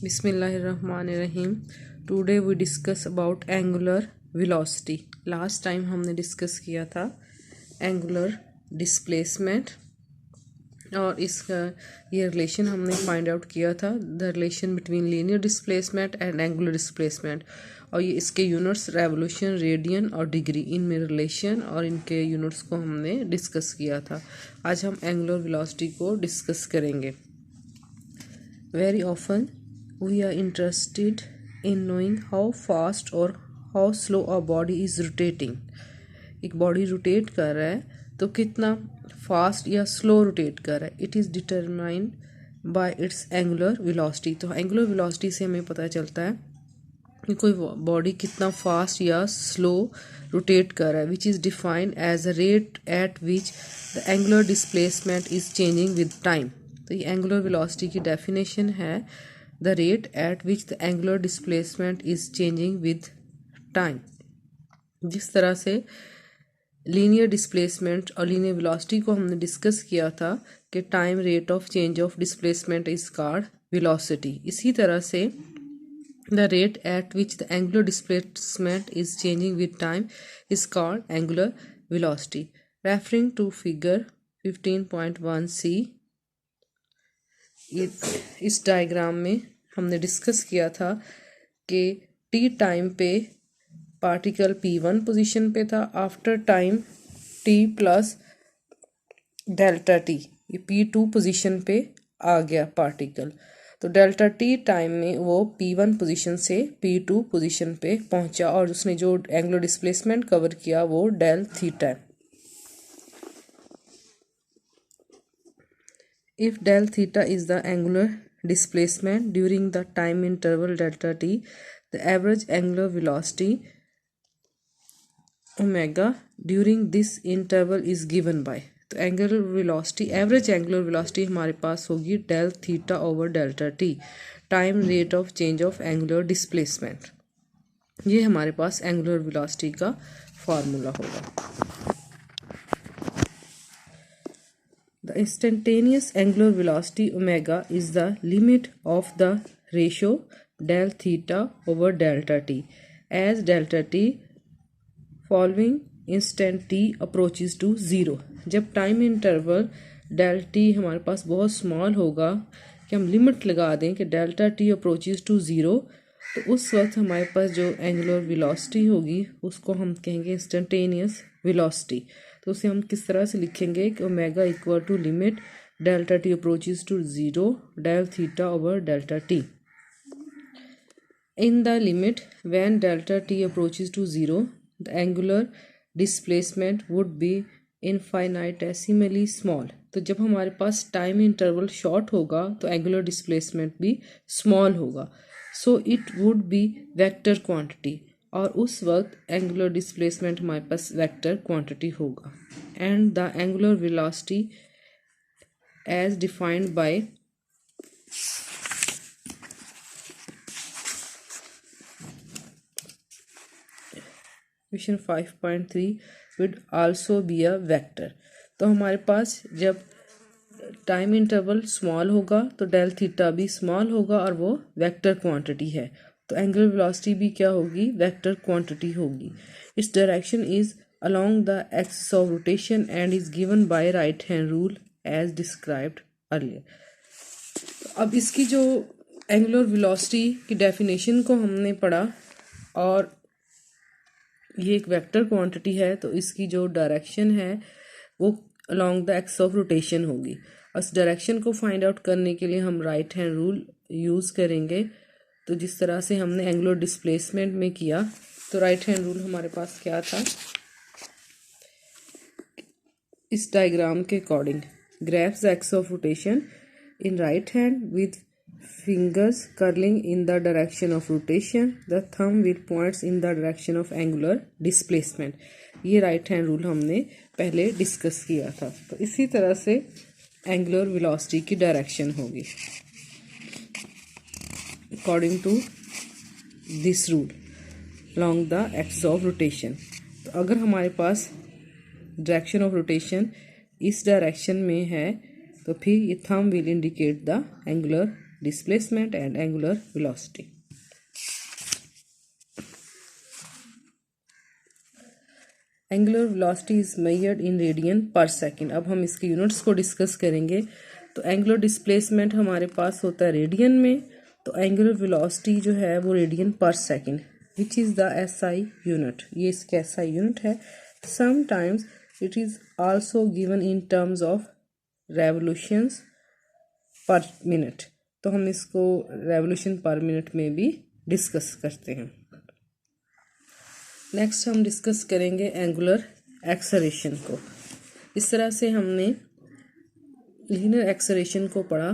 बिस्मिल्लाहिर्रहमानिर्रहीम। Today we discuss about angular velocity. Last time हमने discuss किया था एंगुलर डिस्प्लेसमेंट और इसका ये रिलेशन हमने फाइंड आउट किया था, the relation between linear displacement and angular displacement. और ये इसके यूनिट्स रेवोल्यूशन, रेडियन और डिग्री, इनमें रिलेशन और इनके यूनिट्स को हमने डिस्कस किया था। आज हम एंगुलर वेलोसिटी को डिस्कस करेंगे। Very often we are interested in knowing how fast or how slow a body is rotating। एक बॉडी रोटेट कर रहा है तो कितना फास्ट या स्लो रोटेट कर रहा है, it is determined by it's angular velocity. तो एंगुलर वेलोसिटी से हमें पता चलता है कि कोई बॉडी कितना फास्ट या स्लो रोटेट कर रहा है, which is defined as a rate at which the angular displacement is changing with time. तो ये एंगुलर वेलोसिटी की डेफिनेशन है, the rate at which the angular displacement is changing with time। जिस तरह से लीनियर डिस्प्लेसमेंट और linear velocity को हमने डिस्कस किया था कि time rate of change of displacement is called velocity, इसी तरह से the rate at which the angular displacement is changing with time is called angular velocity. Referring to figure 15.1c, इस diagram में हमने डिस्कस किया था कि टी टाइम पे पार्टिकल P1 पोजीशन पे था, after time T plus delta T ये P2 पोजीशन पे आ गया पार्टिकल। तो डेल्टा T टाइम में वो P1 पोजीशन से P2 पोजीशन पे पहुंचा और उसने जो एंगुलर डिस्प्लेसमेंट कवर किया वो del theta. If del theta is the angular displacement during the time interval delta t, the average angular velocity omega during this interval is given by। तो angular velocity, average angular velocity हमारे पास होगी del theta over delta T, time rate of change of angular displacement. ये हमारे पास angular velocity का formula होगा। The instantaneous angular velocity omega is the limit of the ratio del theta over delta t as delta t following instant t approaches to 0। जब time interval del t हमारे पास बहुत small होगा कि हम limit लगा दें कि डेल्टा t अप्रोचेज टू 0, तो उस वक्त हमारे पास जो एंगुलर वेलोसिटी होगी उसको हम कहेंगे इंस्टेंटेनियस वेलोसिटी। तो उसे हम किस तरह से लिखेंगे कि omega equal to limit delta t approaches to 0 del theta over delta t. In the limit when delta t approaches to 0 the angular displacement would be infinitesimally small. तो जब हमारे पास टाइम इंटरवल शॉर्ट होगा तो angular displacement भी small होगा, so it would be vector quantity, और उस वक्त एंगुलर डिस्प्लेसमेंट हमारे पास वेक्टर क्वांटिटी होगा। And the angular velocity as defined by question 5.3 would also be a vector। तो हमारे पास जब टाइम इंटरवल स्मॉल होगा तो डेल थीटा भी स्मॉल होगा और वो वेक्टर क्वांटिटी है, तो एंगुलर वेलोसिटी भी क्या होगी, वेक्टर क्वांटिटी होगी। Its direction is along the axis of rotation and is given by right hand rule as described earlier. अब इसकी जो एंगुलर वेलोसिटी की डेफिनेशन को हमने पढ़ा और ये एक वेक्टर क्वांटिटी है, तो इसकी जो डायरेक्शन है वो along the axis of rotation होगी। उस डायरेक्शन को फाइंड आउट करने के लिए हम राइट हैंड रूल यूज़ करेंगे। तो जिस तरह से हमने एंगुलर डिस्प्लेसमेंट में किया, तो राइट हैंड रूल हमारे पास क्या था, इस डायग्राम के according grabs the axis of rotation in right hand with fingers curling in the direction of rotation, the thumb will points in the direction of angular displacement. ये right hand rule हमने पहले discuss किया था। तो इसी तरह से angular velocity की डायरेक्शन होगी according to this rule along the axis of rotation। तो अगर हमारे पास डायरेक्शन ऑफ रोटेशन इस डायरेक्शन में है तो फिर ये thumb will indicate the angular displacement and angular velocity. Angular velocity is measured in radian पर सेकेंड. अब हम इसके यूनिट्स को डिस्कस करेंगे. तो एंगुलर डिस्प्लेसमेंट हमारे पास होता है रेडियन में, तो एंगुलर वेलोसिटी जो है वो रेडियन पर second, which is the SI unit. ये इसका एसआई यूनिट है. Sometimes it is also given in terms of revolutions पर मिनट. तो हम इसको रेवोल्यूशन पर मिनट में भी डिस्कस करते हैं. नेक्स्ट हम डिस्कस करेंगे एंगुलर एक्सेलरेशन को. इस तरह से हमने लीनियर एक्सेलरेशन को पढ़ा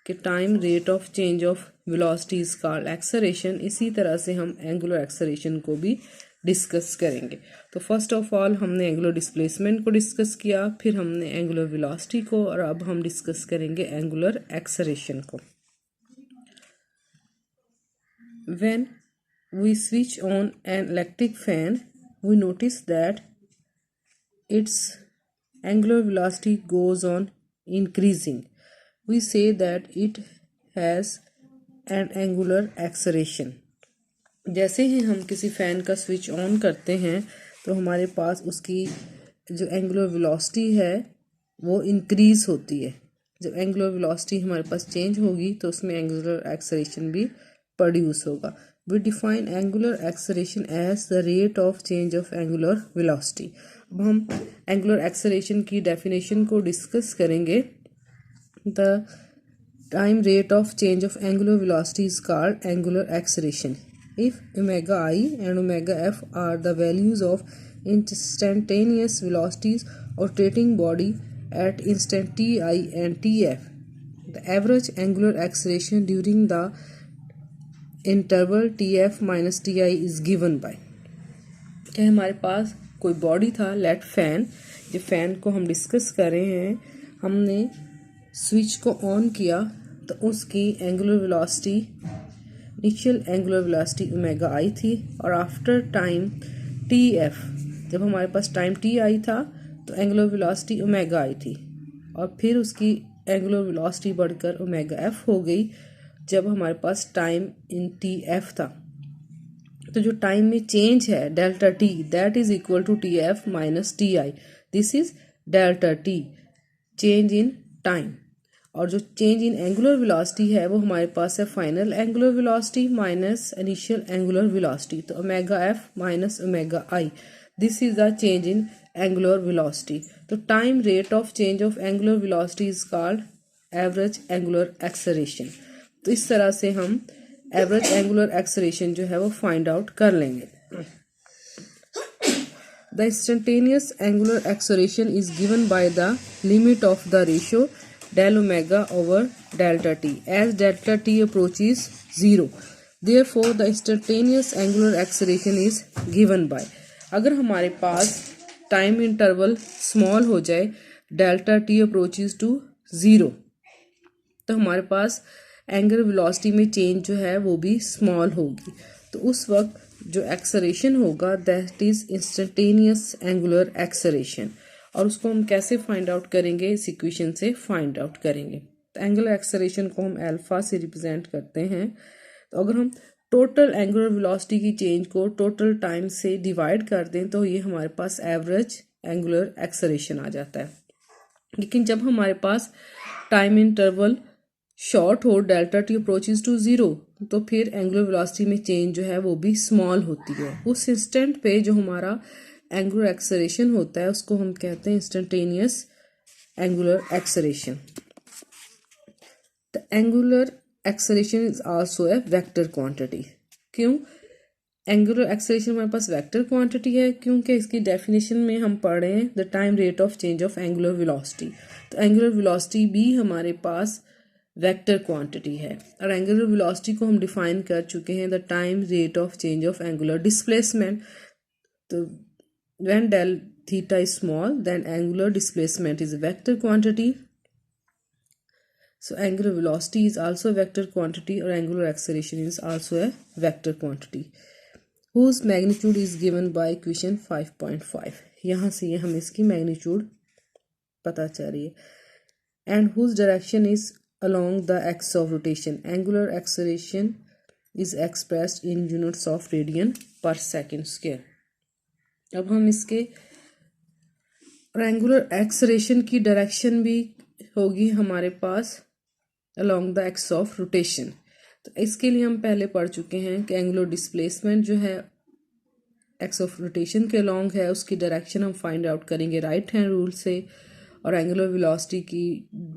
कि time rate of change of velocity is called acceleration. इसी तरह से हम एंगुलर एक्सेलरेशन को भी डिस्कस करेंगे. तो फर्स्ट ऑफ ऑल हमने एंगुलर डिस्प्लेसमेंट को डिस्कस किया, फिर हमने एंगुलर वेलोसिटी को, और अब हम डिस्कस करेंगे एंगुलर एक्सेलरेशन को. When we switch on an electric fan, we notice that its angular velocity goes on increasing. We say that it has an angular acceleration. जैसे ही हम किसी फ़ैन का स्विच ऑन करते हैं तो हमारे पास उसकी जो एंगुलर वेलोसिटी है वो इंक्रीज़ होती है. जब एंगुलर वेलोसिटी हमारे पास चेंज होगी तो उसमें एंगुलर एक्सेलरेशन भी प्रोड्यूस होगा. We define angular acceleration as the rate of change of angular velocity. अब हम angular acceleration की definition को discuss करेंगे. The time rate of change of angular velocity is called angular acceleration. If omega I and omega f are the values of instantaneous velocities of rotating body at instant ti and tf, the average angular acceleration during the interval T F minus T I is given by. क्या हमारे पास कोई body था, late fan. जो fan को हम discuss कर रहे हैं, हमने स्विच को ऑन किया तो उसकी angular velocity, initial angular velocity omega आई थी, और आफ्टर टाइम टी एफ, जब हमारे पास टाइम टी आई था तो एंगुलर वेलोसिटी ओमेगा आई थी, और फिर उसकी एंगुलर वेलोसिटी बढ़कर ओमेगा एफ हो गई जब हमारे पास टाइम इन टी एफ था. तो जो टाइम में चेंज है delta T, that is equal to T F minus T I. This is delta T, change in time. और जो चेंज इन एंगुलर वेलोसिटी है वो हमारे पास है final angular velocity minus initial angular velocity. तो omega f minus omega i, this is the change in angular velocity. तो time rate of change of angular velocity is called average angular acceleration. तो इस तरह से हम average angular acceleration जो है वो फाइंड आउट कर लेंगे. The instantaneous angular acceleration is given by the limit of the ratio del omega over delta T as delta T approaches 0. Therefore the instantaneous angular acceleration is given by. अगर हमारे पास time interval small हो जाए, delta T approaches to 0, तो हमारे पास angular velocity में change जो है वो भी स्मॉल होगी. तो उस वक्त जो एक्सेलरेशन होगा that is instantaneous angular acceleration. और उसको हम कैसे फाइंड आउट करेंगे, इस इक्वेशन से फाइंड आउट करेंगे. तो एंगुलर एक्सेलरेशन को हम अल्फा से रिप्रेजेंट करते हैं. तो अगर हम टोटल एंगुलर वेलोसिटी की चेंज को टोटल टाइम से डिवाइड कर दें तो ये हमारे पास एवरेज एंगुलर एक्सेलरेशन आ जाता है. लेकिन जब हमारे पास टाइम इंटरवल शॉर्ट हो, डेल्टा टी अप्रोचेस टू 0, तो फिर एंगुलर वेलोसिटी में चेंज जो है वो भी स्मॉल होती है. उस इंस्टेंट पे जो हमारा एंगुलर एक्सेलरेशन होता है उसको हम कहते हैं instantaneous angular acceleration. The angular acceleration is also a vector quantity. क्यों एंगुलर एक्सेलरेशन हमारे पास वेक्टर क्वांटिटी है? क्योंकि इसकी डेफिनेशन में हम पढ़ रहे हैं the time rate of change of angular velocity. तो एंगुलर वेलोसिटी भी हमारे पास वेक्टर क्वांटिटी है. और एंगुलर वेलोसिटी को हम डिफाइन कर चुके हैं the time rate of change of angular displacement. तो when del theta is small then angular displacement is a vector quantity. So angular velocity is also vector quantity और angular acceleration is also a vector quantity whose magnitude is given by equation 5.5. यहाँ से ये हमें इसकी magnitude पता चल रही है. And whose direction is along the axis of rotation. Angular acceleration is expressed in units of radian per second square. अब हम इसके एंगुलर एक्सलेरेशन की डायरेक्शन भी होगी हमारे पास along the axis of rotation. तो इसके लिए हम पहले पढ़ चुके हैं कि एंगुलर डिस्प्लेसमेंट जो है एक्स ऑफ रोटेशन के अलॉन्ग है, उसकी डायरेक्शन हम फाइंड आउट करेंगे राइट हैंड रूल से, और एंगुलर वेलोसिटी की